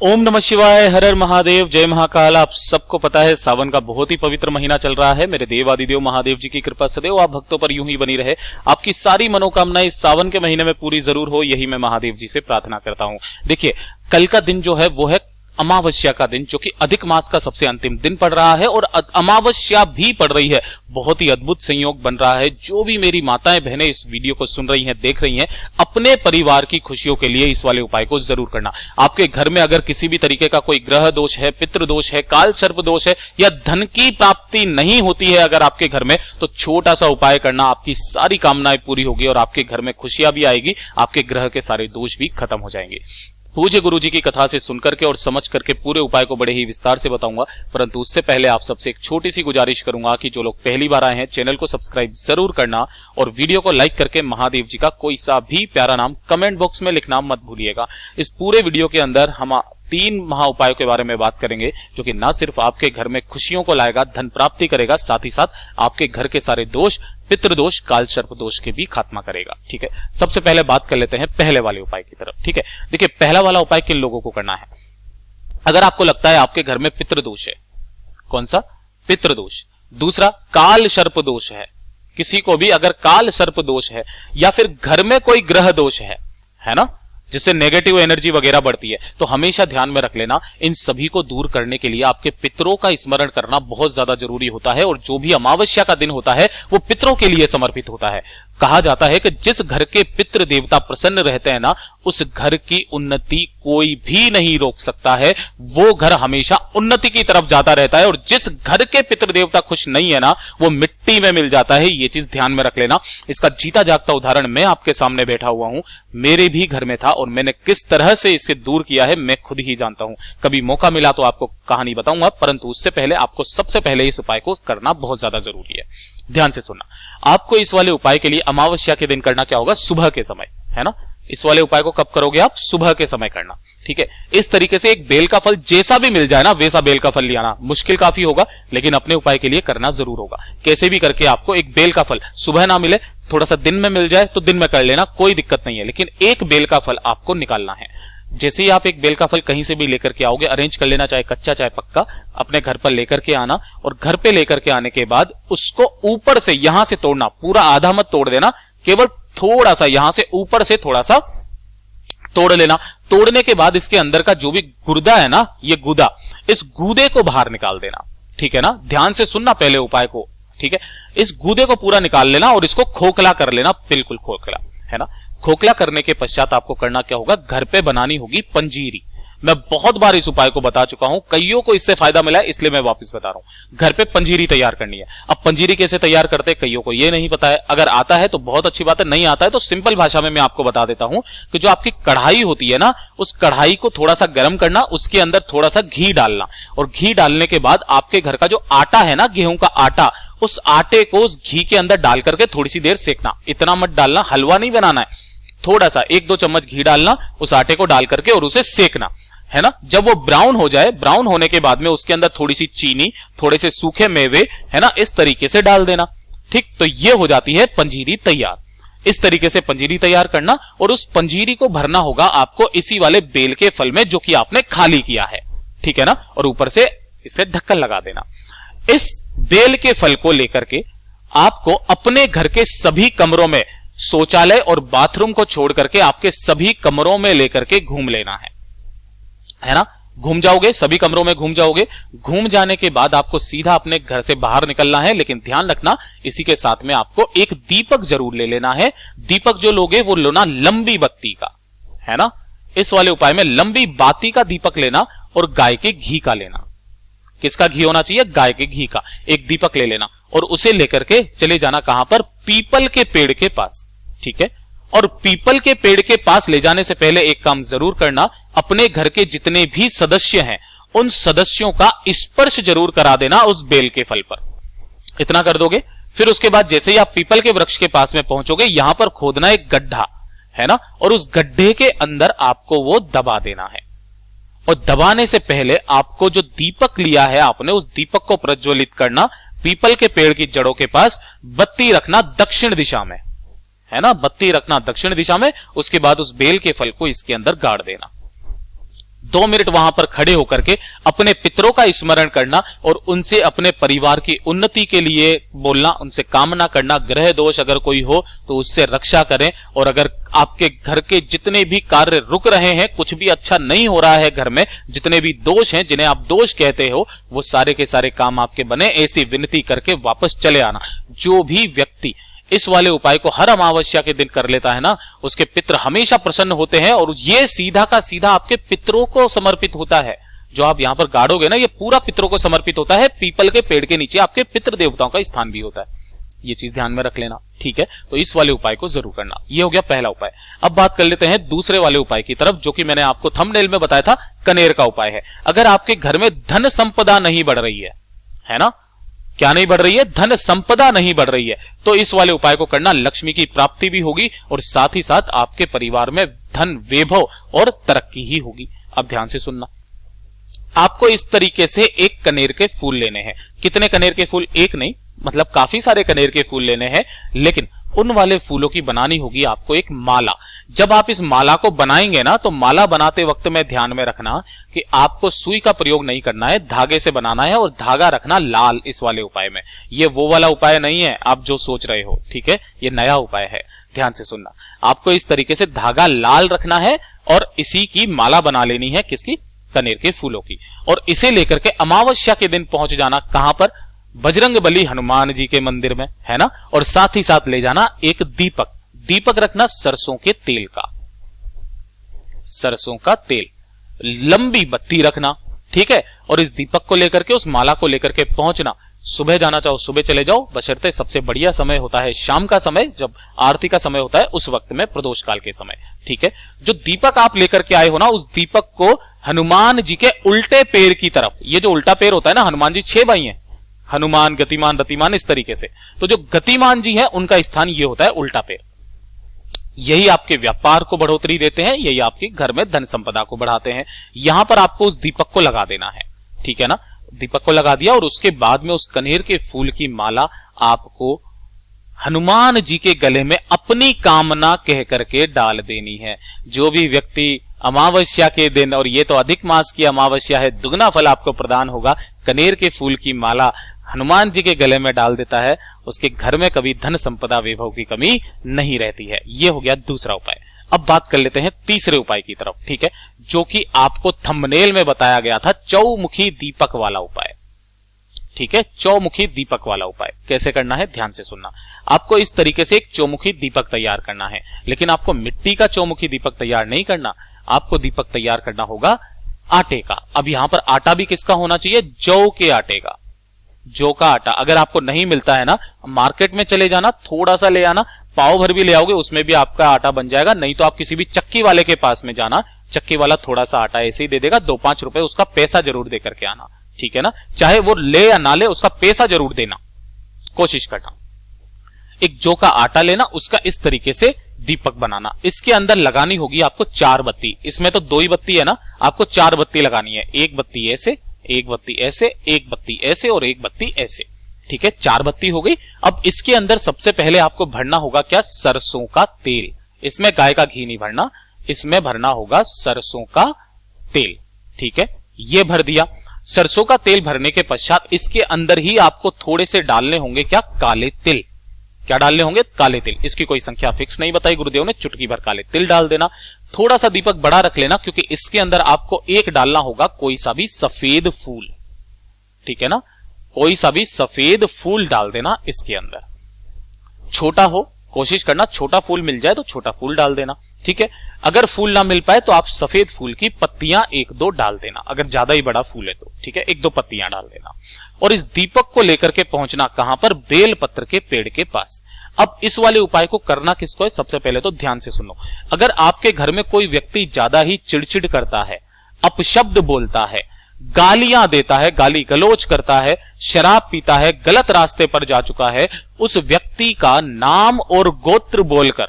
ओम नमः शिवाय, हर हर महादेव, जय महाकाल। आप सबको पता है सावन का बहुत ही पवित्र महीना चल रहा है। मेरे देवादिदेव महादेव जी की कृपा सदैव आप भक्तों पर यूं ही बनी रहे। आपकी सारी मनोकामनाएं इस सावन के महीने में पूरी जरूर हो, यही मैं महादेव जी से प्रार्थना करता हूं। देखिए, कल का दिन जो है वो है अमावस्या का दिन, जो कि अधिक मास का सबसे अंतिम दिन पड़ रहा है और अमावस्या भी पड़ रही है। बहुत ही अद्भुत संयोग बन रहा है। जो भी मेरी माताएं बहनें इस वीडियो को सुन रही हैं, देख रही हैं, अपने परिवार की खुशियों के लिए इस वाले उपाय को जरूर करना। आपके घर में अगर किसी भी तरीके का कोई ग्रह दोष है, पितृ दोष है, काल सर्प दोष है या धन की प्राप्ति नहीं होती है अगर आपके घर में, तो छोटा सा उपाय करना, आपकी सारी कामनाएं पूरी होगी और आपके घर में खुशियां भी आएगी, आपके ग्रह के सारे दोष भी खत्म हो जाएंगे। पूज्य गुरु जी की कथा से सुनकर के और समझ करके पूरे उपाय को बड़े ही विस्तार से बताऊंगा, परंतु उससे पहले आप सबसे एक छोटी सी गुजारिश करूंगा कि जो लोग पहली बार आए हैं चैनल को सब्सक्राइब जरूर करना और वीडियो को लाइक करके महादेव जी का कोई सा भी प्यारा नाम कमेंट बॉक्स में लिखना मत भूलिएगा। इस पूरे वीडियो के अंदर हम 3 महा उपायों के बारे में बात करेंगे, जो कि न सिर्फ आपके घर में खुशियों को लाएगा, धन प्राप्ति करेगा, साथ ही साथ आपके घर के सारे दोष, पितृदोष, काल सर्प दोष के भी खात्मा करेगा। ठीक है, सबसे पहले बात कर लेते हैं पहले वाले उपाय की तरफ। ठीक है, देखिए पहला वाला उपाय किन लोगों को करना है? अगर आपको लगता है आपके घर में पितृदोष है, कौन सा? पितृदोष। दूसरा, काल सर्प दोष है। किसी को भी अगर काल सर्प दोष है या फिर घर में कोई ग्रह दोष है ना, जिससे नेगेटिव एनर्जी वगैरह बढ़ती है, तो हमेशा ध्यान में रख लेना, इन सभी को दूर करने के लिए आपके पितरों का स्मरण करना बहुत ज्यादा जरूरी होता है। और जो भी अमावस्या का दिन होता है वो पितरों के लिए समर्पित होता है। कहा जाता है कि जिस घर के पितृ देवता प्रसन्न रहते हैं ना, उस घर की उन्नति कोई भी नहीं रोक सकता है। वो घर हमेशा उन्नति की तरफ जाता रहता है और जिस घर के पितृ देवता खुश नहीं है ना, वो मिट्टी में मिल जाता है। ये चीज ध्यान में रख लेना। इसका जीता जागता उदाहरण मैं आपके सामने बैठा हुआ हूं। मेरे भी घर में था और मैंने किस तरह से इसे दूर किया है मैं खुद ही जानता हूं। कभी मौका मिला तो आपको कहानी बताऊंगा, परंतु उससे पहले आपको सबसे पहले इस उपाय को करना बहुत ज्यादा जरूरी है। ध्यान से सुनना। आपको इस वाले उपाय के लिए अमावस्या के दिन करना क्या होगा? सुबह के समय, है ना। इस वाले उपाय को कब करोगे आप? सुबह के समय करना। ठीक है, इस तरीके से एक बेल का फल जैसा भी मिल जाए ना, वैसा बेल का फल ले आना। मुश्किल काफी होगा, लेकिन अपने उपाय के लिए करना जरूर होगा। कैसे भी करके आपको एक बेल का फल, सुबह ना मिले, थोड़ा सा दिन में मिल जाए तो दिन में कर लेना, कोई दिक्कत नहीं है, लेकिन एक बेल का फल आपको निकालना है। जैसे ही आप एक बेल का फल कहीं से भी लेकर के आओगे, अरेंज कर लेना, चाहे कच्चा चाहे पक्का, अपने घर पर लेकर के आना। और घर पे लेकर के आने के बाद उसको ऊपर से यहां से तोड़ना, पूरा आधा मत तोड़ देना, केवल थोड़ा सा यहां से ऊपर से थोड़ा सा तोड़ लेना। तोड़ने के बाद इसके अंदर का जो भी गुर्दा है ना, ये गूदा, इस गूदे को बाहर निकाल देना। ठीक है ना, ध्यान से सुनना पहले उपाय को। ठीक है, इस गूदे को पूरा निकाल लेना और इसको खोखला कर लेना, बिल्कुल खोखला, है ना। खोखला करने के पश्चात आपको करना क्या होगा? घर पे बनानी होगी पंजीरी। मैं बहुत बार इस उपाय को बता चुका हूं, कईयों को इससे फायदा मिला है, इसलिए मैं वापस बता रहा हूं। घर पे पंजीरी तैयार करनी है। अब पंजीरी कैसे तैयार करते हैं, कईयों को ये नहीं पता है। अगर आता है तो बहुत अच्छी बात है, नहीं आता है तो सिंपल भाषा में मैं आपको बता देता हूं कि जो आपकी कढ़ाई होती है ना, उस कढ़ाई को थोड़ा सा गर्म करना, उसके अंदर थोड़ा सा घी डालना और घी डालने के बाद आपके घर का जो आटा है ना, गेहूं का आटा, उस आटे को उस घी के अंदर डाल करके थोड़ी सी देर सेकना। इतना मत डालना, हलवा नहीं बनाना है। थोड़ा सा 1-2 चम्मच घी डालना उस आटे को डाल करके और उसे सेकना, है ना। जब वो ब्राउन हो जाए, ब्राउन होने के बाद में उसके अंदर थोड़ी सी चीनी, थोड़े से सूखे मेवे, है ना, इस तरीके से डाल देना। ठीक, तो ये हो जाती है पंजीरी तैयार। इस तरीके से पंजीरी तैयार करना और उस पंजीरी को भरना होगा आपको इसी वाले बेल के फल में, जो कि आपने खाली किया है। ठीक है ना, और ऊपर से इसे ढक्कन लगा देना। इस बेल के फल को लेकर के आपको अपने घर के सभी कमरों में, शौचालय और बाथरूम को छोड़ करके आपके सभी कमरों में लेकर के घूम लेना है ना। घूम जाओगे, सभी कमरों में घूम जाओगे। घूम जाने के बाद आपको सीधा अपने घर से बाहर निकलना है, लेकिन ध्यान रखना इसी के साथ में आपको एक दीपक जरूर ले लेना है। दीपक जो लोगे वो लेना लंबी बत्ती का, है ना। इस वाले उपाय में लंबी बाती का दीपक लेना और गाय के घी का लेना। किसका घी होना चाहिए? गाय के घी का। एक दीपक ले लेना और उसे लेकर के चले जाना कहां पर? पीपल के पेड़ के पास। ठीक है, और पीपल के पेड़ के पास ले जाने से पहले एक काम जरूर करना, अपने घर के जितने भी सदस्य हैं उन सदस्यों का स्पर्श जरूर करा देना उस बेल के फल पर। इतना कर दोगे, फिर उसके बाद जैसे ही आप पीपल के वृक्ष के पास में पहुंचोगे, यहां पर खोदना एक गड्ढा, है ना, और उस गड्ढे के अंदर आपको वो दबा देना है। और दबाने से पहले आपको जो दीपक लिया है आपने, उस दीपक को प्रज्वलित करना। पीपल के पेड़ की जड़ों के पास बत्ती रखना दक्षिण दिशा में, है ना, बत्ती रखना दक्षिण दिशा में। उसके बाद उस बेल के फल को इसके अंदर गाड़ देना। 2 मिनट वहां पर खड़े होकर के अपने पितरों का स्मरण करना और उनसे अपने परिवार की उन्नति के लिए बोलना, उनसे कामना करना। ग्रह दोष अगर कोई हो तो उससे रक्षा करें, और अगर आपके घर के जितने भी कार्य रुक रहे हैं, कुछ भी अच्छा नहीं हो रहा है घर में, जितने भी दोष हैं जिन्हें आप दोष कहते हो, वो सारे के सारे काम आपके बने, ऐसी विनती करके वापस चले आना। जो भी व्यक्ति इस वाले उपाय को हर अमावस्या के दिन कर लेता है ना, उसके पितृ हमेशा प्रसन्न होते हैं, और ये सीधा का सीधा आपके पितरों को समर्पित होता है। जो आप यहां पर गाड़ोगे ना, ये पूरा पितरों को समर्पित होता है। पीपल के पेड़ के नीचे आपके पितृ देवताओं का स्थान भी होता है। ये चीज ध्यान में रख लेना, ठीक है। तो इस वाले उपाय को जरूर करना। ये हो गया पहला उपाय। अब बात कर लेते हैं दूसरे वाले उपाय की तरफ, जो कि मैंने आपको थंबनेल में बताया था, कनेर का उपाय है। अगर आपके घर में धन संपदा नहीं बढ़ रही है ना, क्या नहीं बढ़ रही है? धन संपदा नहीं बढ़ रही है, तो इस वाले उपाय को करना। लक्ष्मी की प्राप्ति भी होगी और साथ ही साथ आपके परिवार में धन, वैभव और तरक्की ही होगी। अब ध्यान से सुनना। आपको इस तरीके से एक कनेर के फूल लेने हैं। कितने कनेर के फूल? एक नहीं, मतलब काफी सारे कनेर के फूल लेने हैं, लेकिन उन वाले फूलों की बनानी होगी आपको एक माला। जब आप इस माला को बनाएंगे ना, तो माला बनाते वक्त में ध्यान में रखना कि आपको सुई का प्रयोग नहीं करना है, धागे से बनाना है, और धागा रखना लाल इस वाले उपाय में। ये वो वाला उपाय नहीं है आप जो सोच रहे हो, ठीक है। ये नया उपाय है, ध्यान से सुनना। आपको इस तरीके से धागा लाल रखना है और इसी की माला बना लेनी है। किसकी? कनेर के फूलों की। और इसे लेकर के अमावस्या के दिन पहुंच जाना कहां पर? बजरंगबली हनुमान जी के मंदिर में, है ना। और साथ ही साथ ले जाना एक दीपक। दीपक रखना सरसों के तेल का, सरसों का तेल, लंबी बत्ती रखना, ठीक है। और इस दीपक को लेकर के, उस माला को लेकर के पहुंचना। सुबह जाना चाहो सुबह चले जाओ, बशर्ते सबसे बढ़िया समय होता है शाम का समय, जब आरती का समय होता है, उस वक्त में, प्रदोष काल के समय, ठीक है। जो दीपक आप लेकर के आए हो ना, उस दीपक को हनुमान जी के उल्टे पैर की तरफ, ये जो उल्टा पैर होता है ना, हनुमान जी 6 भाई हैं, हनुमान, गतिमान, रतिमान, इस तरीके से। तो जो गतिमान जी हैं उनका स्थान ये होता है उल्टा पैर। यही आपके व्यापार को बढ़ोतरी देते हैं, यही आपके घर में धन संपदा को बढ़ाते हैं। यहां पर आपको उस दीपक को लगा देना है, ठीक है ना। दीपक को लगा दिया और उसके बाद में उस कनेर के फूल की माला आपको हनुमान जी के गले में अपनी कामना कह करके डाल देनी है। जो भी व्यक्ति अमावस्या के दिन, और ये तो अधिक मास की अमावस्या है, दुगना फल आपको प्रदान होगा, कनेर के फूल की माला हनुमान जी के गले में डाल देता है, उसके घर में कभी धन संपदा वैभव की कमी नहीं रहती है। ये हो गया दूसरा उपाय। अब बात कर लेते हैं तीसरे उपाय की तरफ, ठीक है, जो कि आपको थंबनेल में बताया गया था, चौमुखी दीपक वाला उपाय, ठीक है। चौमुखी दीपक वाला उपाय कैसे करना है, ध्यान से सुनना। आपको इस तरीके से एक चौमुखी दीपक तैयार करना है, लेकिन आपको मिट्टी का चौमुखी दीपक तैयार नहीं करना, आपको दीपक तैयार करना होगा आटे का। अब यहां पर आटा भी किसका होना चाहिए? जौ के आटे का, जौ का आटा। अगर आपको नहीं मिलता है ना, मार्केट में चले जाना, थोड़ा सा ले आना, पाव भर भी ले आओगे, उसमें भी आपका आटा बन जाएगा। नहीं तो आप किसी भी चक्की वाले के पास में जाना, चक्की वाला थोड़ा सा आटा ऐसे ही दे देगा, 2-5 रुपए उसका पैसा जरूर दे करके आना, ठीक है ना। चाहे वो ले या ना ले, उसका पैसा जरूर देना, कोशिश करना। एक जौ का आटा लेना, उसका इस तरीके से दीपक बनाना। इसके अंदर लगानी होगी आपको 4 बत्ती। इसमें तो 2 ही बत्ती है ना, आपको 4 बत्ती लगानी है। एक बत्ती ऐसे, एक बत्ती ऐसे, एक बत्ती ऐसे और एक बत्ती ऐसे, ठीक है। 4 बत्ती हो गई। अब इसके अंदर सबसे पहले आपको भरना होगा क्या? सरसों का तेल। इसमें गाय का घी नहीं भरना, इसमें भरना होगा सरसों का तेल, ठीक है। ये भर दिया। सरसों का तेल भरने के पश्चात इसके अंदर ही आपको थोड़े से डालने होंगे क्या? काले तिल। क्या डालने होंगे? काले तिल। इसकी कोई संख्या फिक्स नहीं बताई गुरुदेव ने, चुटकी भर काले तिल डाल देना। थोड़ा सा दीपक बड़ा रख लेना, क्योंकि इसके अंदर आपको एक डालना होगा कोई सा भी सफेद फूल, ठीक है ना। कोई सा भी सफेद फूल डाल देना इसके अंदर। छोटा हो, कोशिश करना छोटा फूल मिल जाए तो छोटा फूल डाल देना, ठीक है। अगर फूल ना मिल पाए तो आप सफेद फूल की पत्तियां 1-2 डाल देना, अगर ज्यादा ही बड़ा फूल है तो, ठीक है। 1-2 पत्तियां डाल देना। और इस दीपक को लेकर के पहुंचना कहां पर? बेल पत्र के पेड़ के पास। अब इस वाले उपाय को करना किसको है? सबसे पहले तो ध्यान से सुनो। अगर आपके घर में कोई व्यक्ति ज्यादा ही चिड़चिड़ करता है, अपशब्द बोलता है, गालियां देता है, गाली गलौज करता है, शराब पीता है, गलत रास्ते पर जा चुका है, उस व्यक्ति का नाम और गोत्र बोलकर,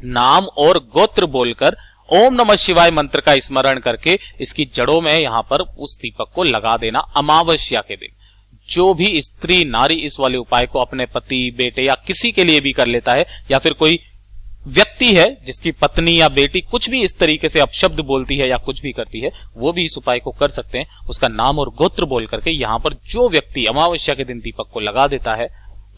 नाम और गोत्र बोलकर ओम नमः शिवाय मंत्र का स्मरण करके इसकी जड़ों में यहां पर उस दीपक को लगा देना अमावस्या के दिन। जो भी स्त्री नारी इस वाले उपाय को अपने पति, बेटे या किसी के लिए भी कर लेता है, या फिर कोई व्यक्ति है जिसकी पत्नी या बेटी कुछ भी इस तरीके से अपशब्द बोलती है या कुछ भी करती है, वो भी इस उपाय को कर सकते हैं। उसका नाम और गोत्र बोल करके यहाँ पर जो व्यक्ति अमावस्या के दिन दीपक को लगा देता है,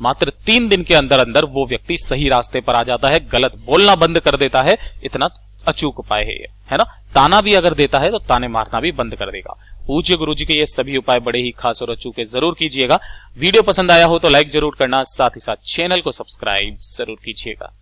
मात्र 3 दिन के अंदर अंदर वो व्यक्ति सही रास्ते पर आ जाता है, गलत बोलना बंद कर देता है। इतना अचूक उपाय है ये, है ना। ताना भी अगर देता है तो ताने मारना भी बंद कर देगा। पूज्य गुरुजी के ये सभी उपाय बड़े ही खास और अचूके जरूर कीजिएगा। वीडियो पसंद आया हो तो लाइक जरूर करना, साथ ही साथ चैनल को सब्सक्राइब जरूर कीजिएगा।